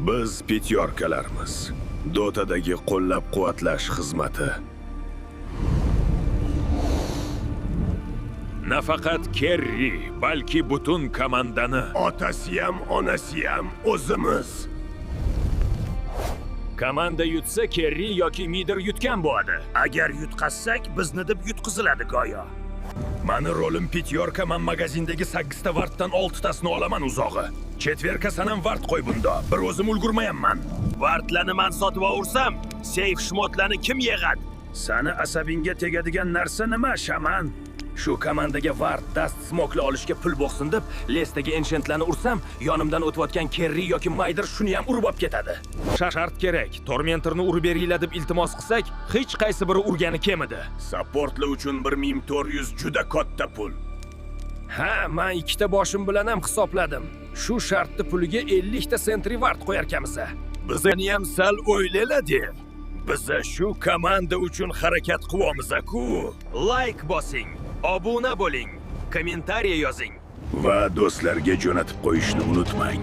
Biz petyorkalarmiz. Dotadagi qo'llab-quvvatlash xizmati. Nafaqat Kerri, balki butun komandani. Otasi ham, onasi ham o'zimiz. Komanda yutsa Kerri yoki Midir yutgan bo'ladi. Agar yutqazsak, bizni deb yutqiziladi go'yo. Mani rolim petyorka, men magazindagi 8 ta vartdan 6 tasini olaman uzog'i. Chetverka sanam vart qo'y bunda. Bir o'zim ulgurmayapman. Vartlarni men sotib o'rsam, seyf shmotlarni kim yig'adi? Sani asabingga tegadigan narsa nima, shaman? Shu komandaga vart dast smokli olishga pul bo'xsin deb lesdagi enchantlarni ursam, yonimdan o'tayotgan Kerri yoki Maydir shuni ham urib olib ketadi. Shart kerak. Tormentorni urib beringlar deb iltimos qilsak, hech qaysi biri urgani kelmadi. Supportlar uchun 1400 juda katta pul. Ha, men ikkita boshim bilan ham hisobladim. Shu shartni puliga 50 ta sentri vart qo'yarkamiz. Bizani ham sal o'ylanglar. Biza shu komanda uchun harakat qilyapmiz-ku. Like bosing, obuna bo'ling, kommentariy yozing. Va do'stlarga jo'natib qo'yishni unutmang.